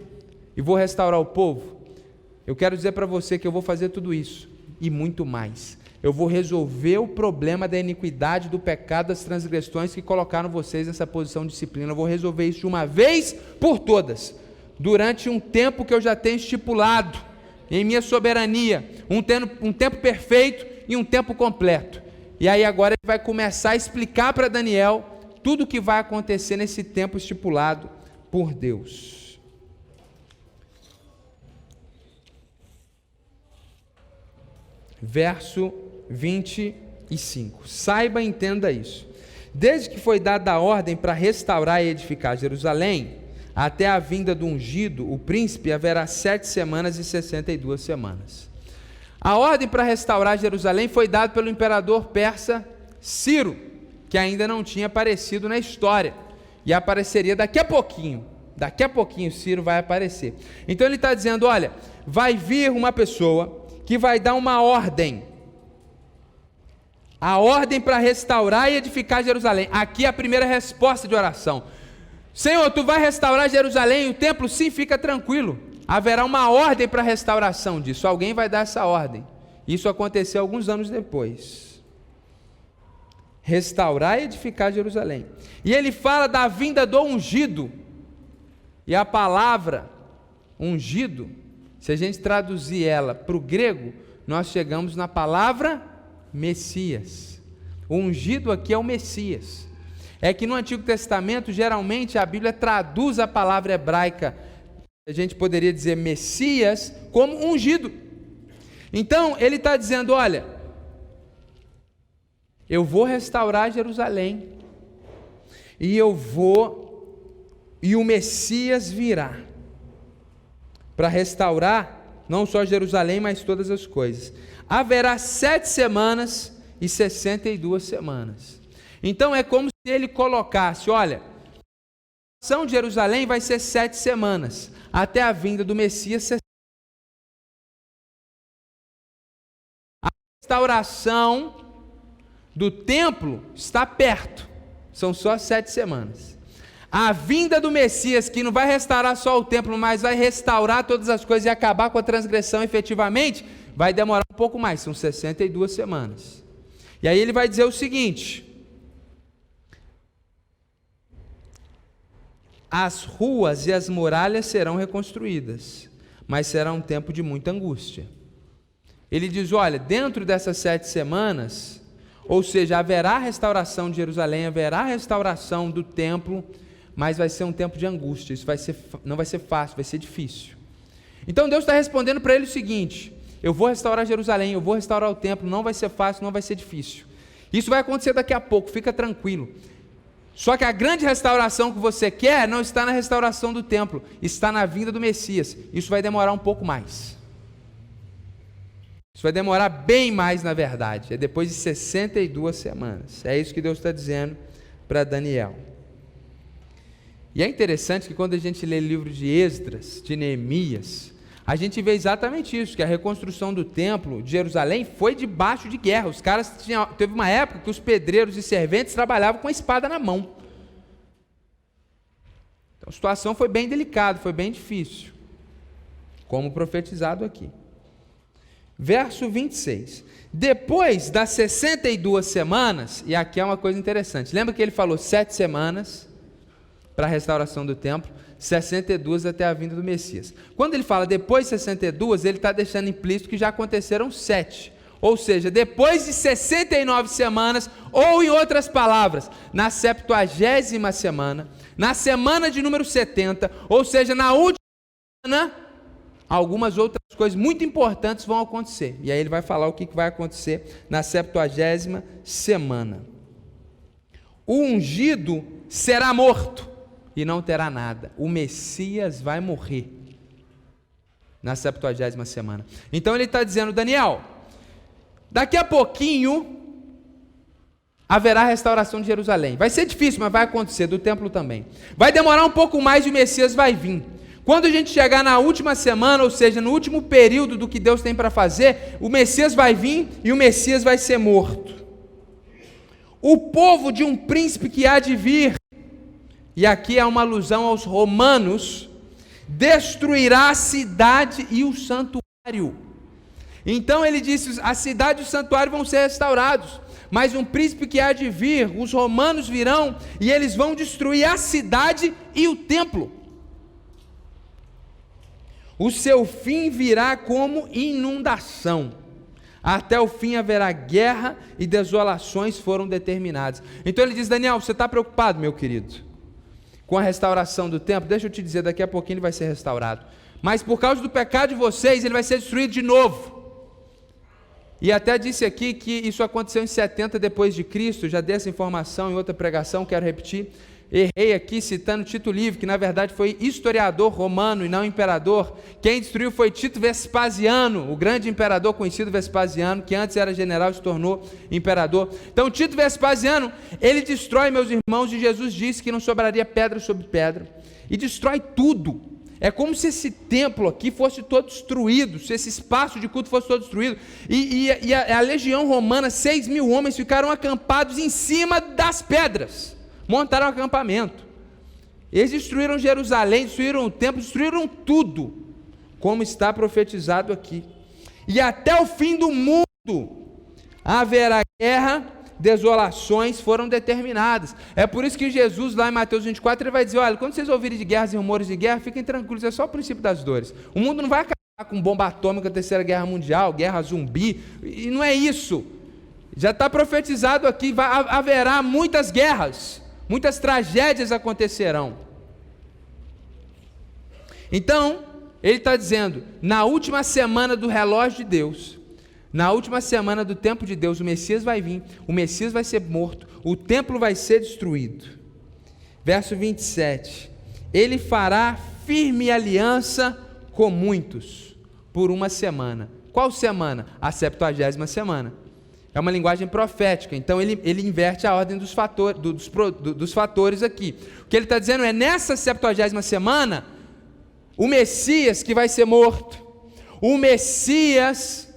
e vou restaurar o povo? Eu quero dizer para você que eu vou fazer tudo isso, e muito mais. Eu vou resolver o problema da iniquidade, do pecado, das transgressões que colocaram vocês nessa posição de disciplina. Eu vou resolver isso de uma vez por todas, durante um tempo que eu já tenho estipulado, em minha soberania, um tempo perfeito e um tempo completo. E aí agora ele vai começar a explicar para Daniel tudo o que vai acontecer nesse tempo estipulado por Deus. Verso 25. Saiba e entenda isso. Desde que foi dada a ordem para restaurar e edificar Jerusalém, até a vinda do ungido, o príncipe, haverá 7 semanas e 62 semanas. A ordem para restaurar Jerusalém foi dada pelo imperador persa Ciro, que ainda não tinha aparecido na história, e apareceria daqui a pouquinho. Daqui a pouquinho Ciro vai aparecer. Então ele está dizendo, olha, vai vir uma pessoa que vai dar uma ordem, a ordem para restaurar e edificar Jerusalém. Aqui é a primeira resposta de oração. Senhor, tu vai restaurar Jerusalém e o templo? Sim, fica tranquilo. Haverá uma ordem para a restauração disso. Alguém vai dar essa ordem. Isso aconteceu alguns anos depois. Restaurar e edificar Jerusalém. E ele fala da vinda do ungido. E a palavra ungido, se a gente traduzir ela para o grego, nós chegamos na palavra Messias. O ungido aqui é o Messias. É que no Antigo Testamento, geralmente, a Bíblia traduz a palavra hebraica, a gente poderia dizer Messias, como ungido. Então, ele está dizendo, olha, eu vou restaurar Jerusalém, e o Messias virá, para restaurar, não só Jerusalém, mas todas as coisas. Haverá 7 semanas e 62 semanas. Então, é como se ele colocasse, olha, a restauração de Jerusalém vai ser 7 semanas, até a vinda do Messias. A restauração do templo está perto, são só 7 semanas. A vinda do Messias, que não vai restaurar só o templo, mas vai restaurar todas as coisas e acabar com a transgressão efetivamente, vai demorar um pouco mais, são 62 semanas. E aí ele vai dizer o seguinte: as ruas e as muralhas serão reconstruídas, mas será um tempo de muita angústia. Ele diz, olha, dentro dessas 7 semanas, ou seja, haverá restauração de Jerusalém, haverá restauração do templo, mas vai ser um tempo de angústia, isso não vai ser fácil, vai ser difícil. Então Deus está respondendo para ele o seguinte: eu vou restaurar Jerusalém, eu vou restaurar o templo, não vai ser fácil, não vai ser difícil. Isso vai acontecer daqui a pouco, fica tranquilo. Só que a grande restauração que você quer não está na restauração do templo, está na vinda do Messias. Isso vai demorar um pouco mais. Isso vai demorar bem mais, na verdade. É depois de 62 semanas. É isso que Deus está dizendo para Daniel. E é interessante que quando a gente lê o livro de Esdras, de Neemias, a gente vê exatamente isso, que a reconstrução do templo de Jerusalém foi debaixo de guerra. Os caras teve uma época que os pedreiros e serventes trabalhavam com a espada na mão. Então a situação foi bem delicada, foi bem difícil, como profetizado aqui. Verso 26. Depois das 62 semanas, e aqui é uma coisa interessante, lembra que ele falou 7 semanas para a restauração do templo, 62 até a vinda do Messias. Quando ele fala depois de 62, ele está deixando implícito que já aconteceram 7. Ou seja, depois de 69 semanas, ou em outras palavras, na 70ª semana, na semana de número 70, ou seja, na última semana, algumas outras coisas muito importantes vão acontecer. E aí ele vai falar o que vai acontecer na 70ª semana. O ungido será morto e não terá nada. O Messias vai morrer na 70ª semana. Então ele está dizendo, Daniel, daqui a pouquinho haverá restauração de Jerusalém. Vai ser difícil, mas vai acontecer, do templo também. Vai demorar um pouco mais e o Messias vai vir. Quando a gente chegar na última semana, ou seja, no último período do que Deus tem para fazer, o Messias vai vir e o Messias vai ser morto. O povo de um príncipe que há de vir, e aqui é uma alusão aos romanos, destruirá a cidade e o santuário. Então ele disse, a cidade e o santuário vão ser restaurados, mas um príncipe que há de vir, os romanos virão, e eles vão destruir a cidade e o templo. O seu fim virá como inundação. Até o fim haverá guerra e desolações foram determinadas. Então ele diz, Daniel, você está preocupado, meu querido, com a restauração do templo? Deixa eu te dizer, daqui a pouquinho ele vai ser restaurado. Mas por causa do pecado de vocês, ele vai ser destruído de novo. E até disse aqui que isso aconteceu em 70 depois de Cristo, já dei essa informação em outra pregação, quero repetir. Errei aqui citando Tito Livre, que na verdade foi historiador romano e não imperador. Quem destruiu foi Tito Vespasiano, o grande imperador conhecido Vespasiano, que antes era general e se tornou imperador. Então Tito Vespasiano, ele destrói, meus irmãos, e Jesus disse que não sobraria pedra sobre pedra, e destrói tudo. É como se esse templo aqui fosse todo destruído, se esse espaço de culto fosse todo destruído, e a legião romana, 6.000 homens ficaram acampados em cima das pedras, montaram um acampamento, Eles destruíram Jerusalém, destruíram o templo, destruíram tudo, como está profetizado aqui. E até o fim do mundo haverá guerra, desolações foram determinadas. É por isso que Jesus, lá em Mateus 24, ele vai dizer: olha, quando vocês ouvirem de guerras e rumores de guerra, fiquem tranquilos, é só o princípio das dores. O mundo não vai acabar com bomba atômica, terceira guerra mundial, guerra zumbi, e não é isso. Já está profetizado aqui, haverá muitas guerras, muitas tragédias acontecerão. Então, ele está dizendo, na última semana do relógio de Deus, na última semana do tempo de Deus, o Messias vai vir, o Messias vai ser morto, o templo vai ser destruído. Verso 27, ele fará firme aliança com muitos, por uma semana. Qual semana? A 70ª semana. É uma linguagem profética, então ele inverte a ordem dos fatores aqui. O que ele está dizendo é, nessa 70ª semana, o Messias que vai ser morto, o Messias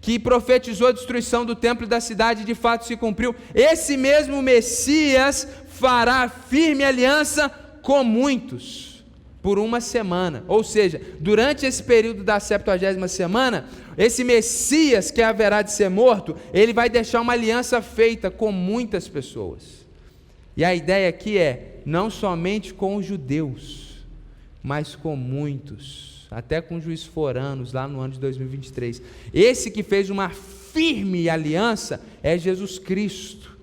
que profetizou a destruição do templo e da cidade, de fato se cumpriu. Esse mesmo Messias fará firme aliança com muitos, por uma semana. Ou seja, durante esse período da 70ª semana, esse Messias que haverá de ser morto, ele vai deixar uma aliança feita com muitas pessoas. E a ideia aqui é, não somente com os judeus, mas com muitos, até com juízes foranos, lá no ano de 2023. Esse que fez uma firme aliança é Jesus Cristo,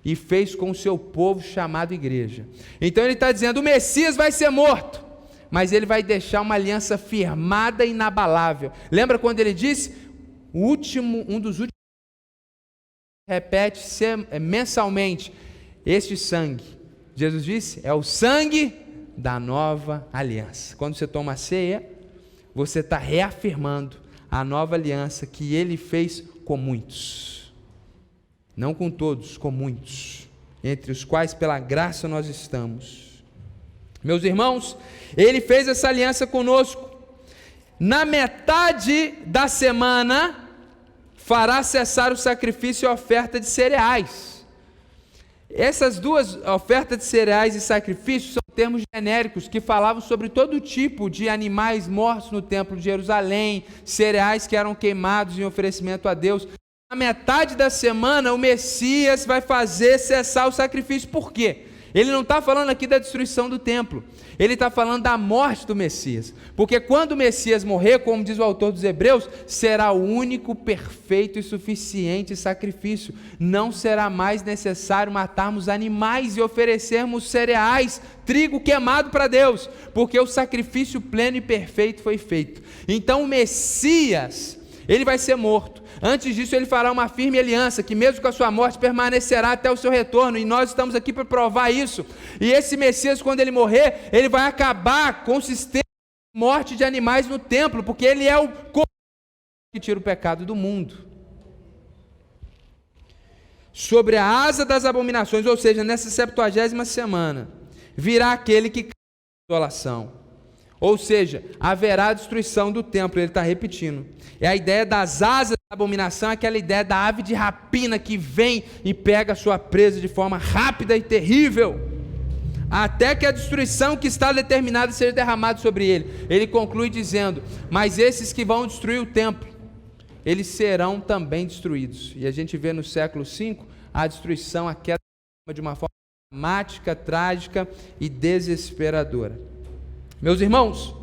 e fez com o seu povo chamado igreja. Então ele está dizendo, o Messias vai ser morto, mas ele vai deixar uma aliança firmada e inabalável. Lembra quando ele disse, um dos últimos, repete mensalmente, este sangue, Jesus disse, é o sangue da nova aliança. Quando você toma a ceia, você está reafirmando a nova aliança que ele fez com muitos, não com todos, com muitos, entre os quais pela graça nós estamos. Meus irmãos, ele fez essa aliança conosco. Na metade da semana fará cessar o sacrifício e a oferta de cereais. Essas duas, oferta de cereais e sacrifícios, são termos genéricos que falavam sobre todo tipo de animais mortos no templo de Jerusalém, cereais que eram queimados em oferecimento a Deus. Na metade da semana, o Messias vai fazer cessar o sacrifício. Por quê? Ele não está falando aqui da destruição do templo, ele está falando da morte do Messias, porque quando o Messias morrer, como diz o autor dos Hebreus, será o único, perfeito e suficiente sacrifício. Não será mais necessário matarmos animais e oferecermos cereais, trigo queimado para Deus, porque o sacrifício pleno e perfeito foi feito. Então o Messias, ele vai ser morto. Antes disso, ele fará uma firme aliança, que mesmo com a sua morte, permanecerá até o seu retorno, e nós estamos aqui para provar isso. E esse Messias, quando ele morrer, ele vai acabar com o sistema de morte de animais no templo, porque ele é o que tira o pecado do mundo. Sobre a asa das abominações, ou seja, nessa 70ª semana, virá aquele que causa desolação. Ou seja, haverá destruição do templo, ele está repetindo. É a ideia das asas da abominação, aquela ideia da ave de rapina que vem e pega a sua presa de forma rápida e terrível, até que a destruição que está determinada seja derramada sobre ele. Ele conclui dizendo, mas esses que vão destruir o templo, eles serão também destruídos. E a gente vê no século V a destruição, a queda de uma forma dramática, trágica e desesperadora. Meus irmãos,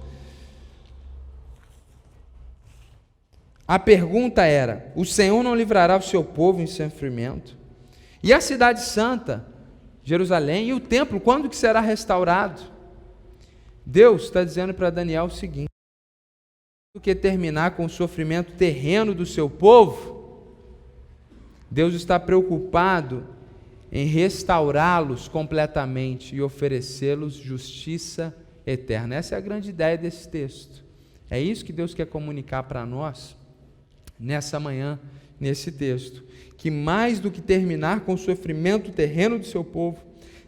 a pergunta era, o Senhor não livrará o seu povo em sofrimento? E a cidade santa, Jerusalém, e o templo, quando que será restaurado? Deus está dizendo para Daniel o seguinte, do que terminar com o sofrimento terreno do seu povo, Deus está preocupado em restaurá-los completamente e oferecê-los justiça eterna. Essa é a grande ideia desse texto. É isso que Deus quer comunicar para nós nessa manhã, nesse texto, que mais do que terminar com o sofrimento terreno do seu povo,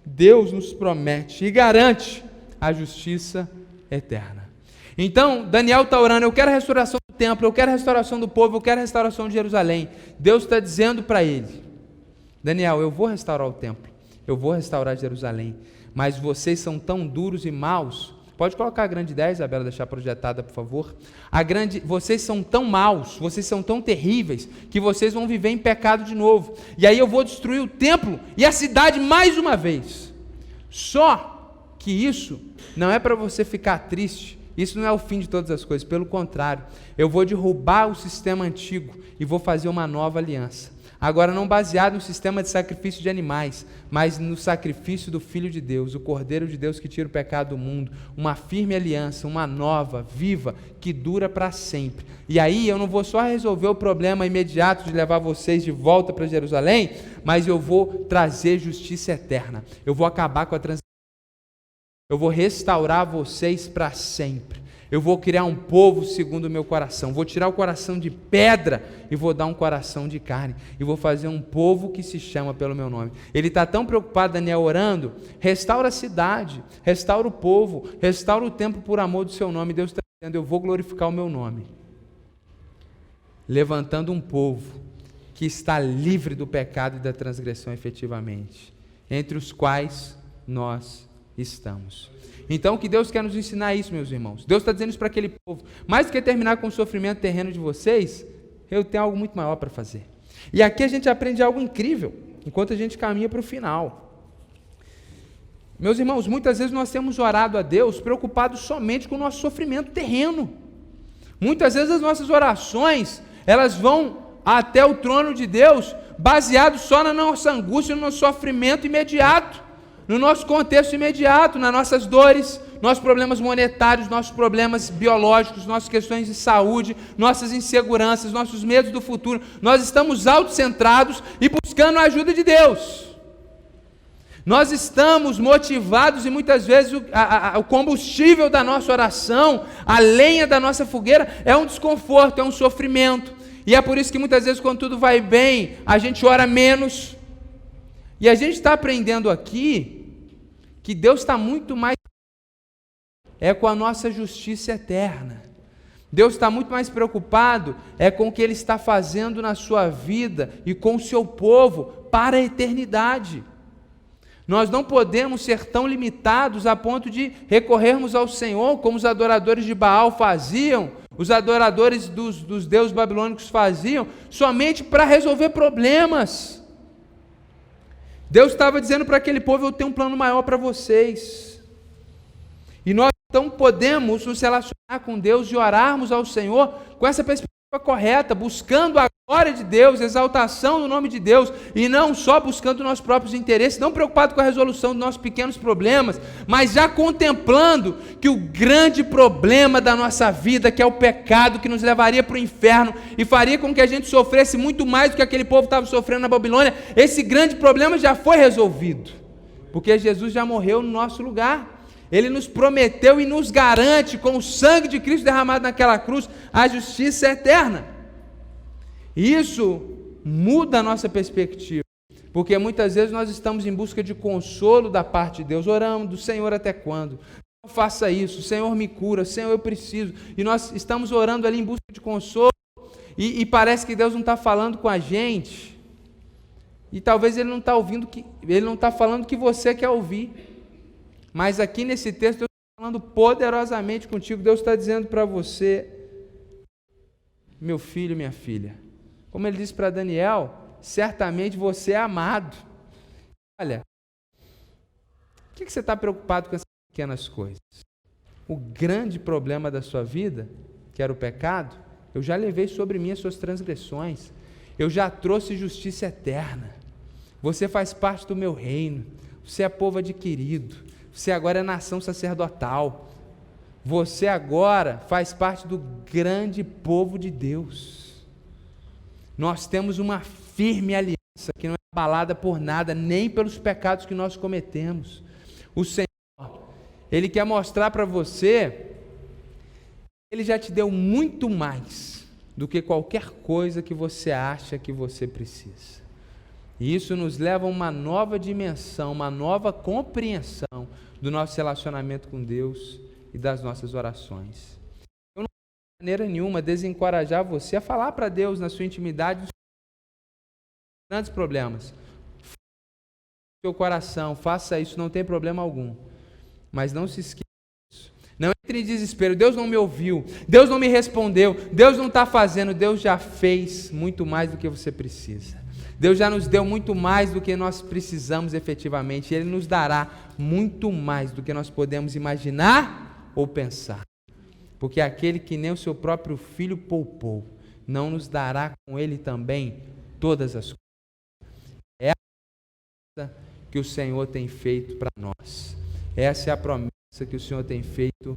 Deus nos promete e garante a justiça eterna. Então, Daniel está orando, eu quero a restauração do templo, eu quero a restauração do povo, eu quero a restauração de Jerusalém. Deus está dizendo para ele, Daniel, eu vou restaurar o templo, eu vou restaurar Jerusalém, mas vocês são tão duros e maus. Pode colocar a grande ideia, Isabela, deixar projetada, por favor. Vocês são tão maus, vocês são tão terríveis, que vocês vão viver em pecado de novo. E aí eu vou destruir o templo e a cidade mais uma vez. Só que isso não é para você ficar triste, isso não é o fim de todas as coisas, pelo contrário, eu vou derrubar o sistema antigo e vou fazer uma nova aliança. Agora não baseado no sistema de sacrifício de animais, mas no sacrifício do Filho de Deus, o Cordeiro de Deus que tira o pecado do mundo, uma firme aliança, uma nova, viva, que dura para sempre. E aí eu não vou só resolver o problema imediato de levar vocês de volta para Jerusalém, mas eu vou trazer justiça eterna, eu vou acabar com a transição, eu vou restaurar vocês para sempre. Eu vou criar um povo segundo o meu coração. Vou tirar o coração de pedra e vou dar um coração de carne. E vou fazer um povo que se chama pelo meu nome. Ele está tão preocupado, Daniel, orando. Restaura a cidade, restaura o povo, restaura o templo por amor do seu nome. Deus está dizendo, eu vou glorificar o meu nome. Levantando um povo que está livre do pecado e da transgressão efetivamente. Entre os quais nós estamos. Então, que Deus quer nos ensinar isso, meus irmãos. Deus está dizendo isso para aquele povo. Mais do que terminar com o sofrimento terreno de vocês, eu tenho algo muito maior para fazer. E aqui a gente aprende algo incrível, enquanto a gente caminha para o final. Meus irmãos, muitas vezes nós temos orado a Deus preocupados somente com o nosso sofrimento terreno. Muitas vezes as nossas orações, elas vão até o trono de Deus, baseado só na nossa angústia, no nosso sofrimento imediato. No nosso contexto imediato, nas nossas dores, nossos problemas monetários, nossos problemas biológicos, nossas questões de saúde, nossas inseguranças, nossos medos do futuro, nós estamos autocentrados e buscando a ajuda de Deus. Nós estamos motivados e muitas vezes o combustível da nossa oração, a lenha da nossa fogueira é um desconforto, é um sofrimento. E é por isso que muitas vezes quando tudo vai bem, a gente ora menos. E a gente está aprendendo aqui que Deus está muito mais com a nossa justiça eterna. Deus está muito mais preocupado com o que Ele está fazendo na sua vida e com o seu povo para a eternidade. Nós não podemos ser tão limitados a ponto de recorrermos ao Senhor como os adoradores de Baal faziam, os adoradores dos deuses babilônicos faziam, somente para resolver problemas. Deus estava dizendo para aquele povo, eu tenho um plano maior para vocês. E nós então podemos nos relacionar com Deus e orarmos ao Senhor com essa perspectiva correta, buscando a glória de Deus, exaltação do nome de Deus, e não só buscando nossos próprios interesses, não preocupado com a resolução dos nossos pequenos problemas, mas já contemplando que o grande problema da nossa vida, que é o pecado, que nos levaria para o inferno e faria com que a gente sofresse muito mais do que aquele povo estava sofrendo na Babilônia, esse grande problema já foi resolvido, porque Jesus já morreu no nosso lugar. Ele nos prometeu e nos garante, com o sangue de Cristo derramado naquela cruz, a justiça eterna. Isso muda a nossa perspectiva, porque muitas vezes nós estamos em busca de consolo da parte de Deus, oramos do Senhor até quando? Não faça isso, Senhor me cura, Senhor eu preciso, e nós estamos orando ali em busca de consolo, e parece que Deus não está falando com a gente, e talvez Ele não está ouvindo, Ele não está falando o que você quer ouvir. Mas aqui nesse texto, Deus está falando poderosamente contigo. Deus está dizendo para você, meu filho, minha filha, como Ele disse para Daniel, certamente você é amado. Olha, o que você está preocupado com essas pequenas coisas? O grande problema da sua vida, que era o pecado, eu já levei sobre mim as suas transgressões, eu já trouxe justiça eterna, você faz parte do meu reino, você é povo adquirido, você agora é nação sacerdotal. Você agora faz parte do grande povo de Deus. Nós temos uma firme aliança que não é abalada por nada, nem pelos pecados que nós cometemos. O Senhor, Ele quer mostrar para você, Ele já te deu muito mais do que qualquer coisa que você acha que você precisa. E isso nos leva a uma nova dimensão, uma nova compreensão do nosso relacionamento com Deus e das nossas orações. Eu não quero de maneira nenhuma desencorajar você a falar para Deus na sua intimidade dos grandes problemas. seu coração, faça isso, não tem problema algum. Mas não se esqueça disso. Não entre em desespero. Deus não me ouviu, Deus não me respondeu, Deus não está fazendo. Deus já fez muito mais do que você precisa. Deus já nos deu muito mais do que nós precisamos efetivamente. Ele nos dará muito mais do que nós podemos imaginar ou pensar. Porque aquele que nem o seu próprio filho poupou, não nos dará com ele também todas as coisas. É a promessa que o Senhor tem feito para nós. Essa é a promessa que o Senhor tem feito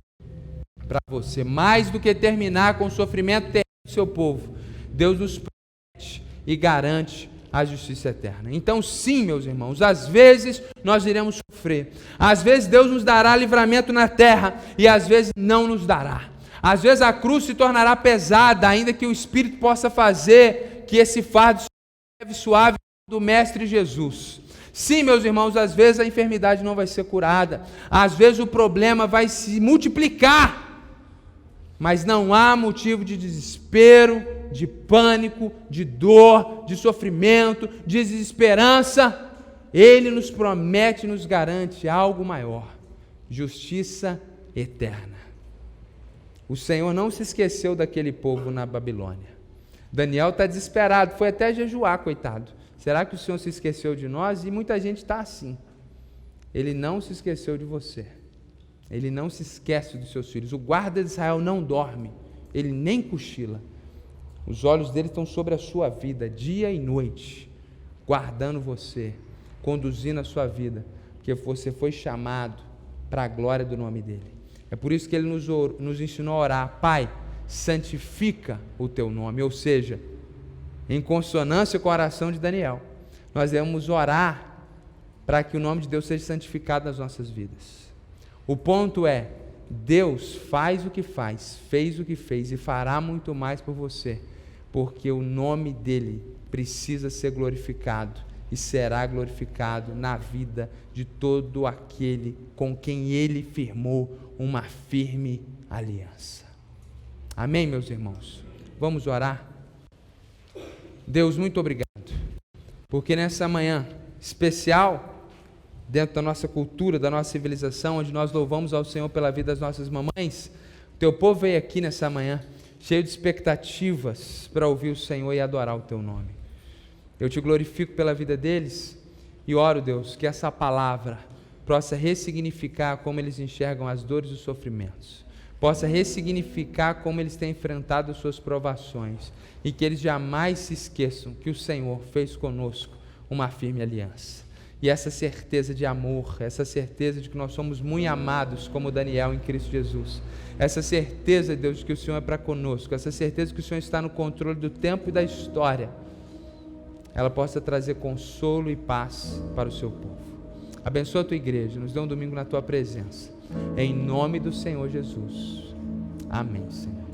para você. Mais do que terminar com o sofrimento terrível do seu povo, Deus nos promete e garante a justiça eterna. Então sim, meus irmãos, às vezes nós iremos sofrer. Às vezes Deus nos dará livramento na terra e às vezes não nos dará. Às vezes a cruz se tornará pesada, ainda que o Espírito possa fazer que esse fardo se leve suave do Mestre Jesus. Sim, meus irmãos, às vezes a enfermidade não vai ser curada, às vezes o problema vai se multiplicar, mas não há motivo de desespero, de pânico, de dor, de sofrimento, de desesperança. Ele nos promete e nos garante algo maior: justiça eterna. O Senhor não se esqueceu daquele povo na Babilônia. Daniel está desesperado, foi até jejuar, coitado. Será que o Senhor se esqueceu de nós? E muita gente está assim. Ele não se esqueceu de você. Ele não se esquece dos seus filhos. O guarda de Israel não dorme, ele nem cochila. Os olhos dele estão sobre a sua vida, dia e noite, guardando você, conduzindo a sua vida, porque você foi chamado para a glória do nome dele. É por isso que ele nos ensinou a orar: Pai, santifica o teu nome. Ou seja, em consonância com a oração de Daniel, nós devemos orar para que o nome de Deus seja santificado nas nossas vidas. O ponto é, Deus faz o que faz, fez o que fez e fará muito mais por você, porque o nome dele precisa ser glorificado e será glorificado na vida de todo aquele com quem ele firmou uma firme aliança. Amém, meus irmãos? Vamos orar? Deus, muito obrigado, porque nessa manhã especial, dentro da nossa cultura, da nossa civilização, onde nós louvamos ao Senhor pela vida das nossas mamães, o teu povo veio aqui nessa manhã, cheio de expectativas para ouvir o Senhor e adorar o teu nome. Eu te glorifico pela vida deles e oro, Deus, que essa palavra possa ressignificar como eles enxergam as dores e os sofrimentos, possa ressignificar como eles têm enfrentado as suas provações e que eles jamais se esqueçam que o Senhor fez conosco uma firme aliança. E essa certeza de amor, essa certeza de que nós somos muito amados como Daniel em Cristo Jesus, essa certeza, Deus, de que o Senhor é para conosco, essa certeza de que o Senhor está no controle do tempo e da história, ela possa trazer consolo e paz para o seu povo. Abençoa a tua igreja, nos dê um domingo na tua presença, em nome do Senhor Jesus. Amém, Senhor.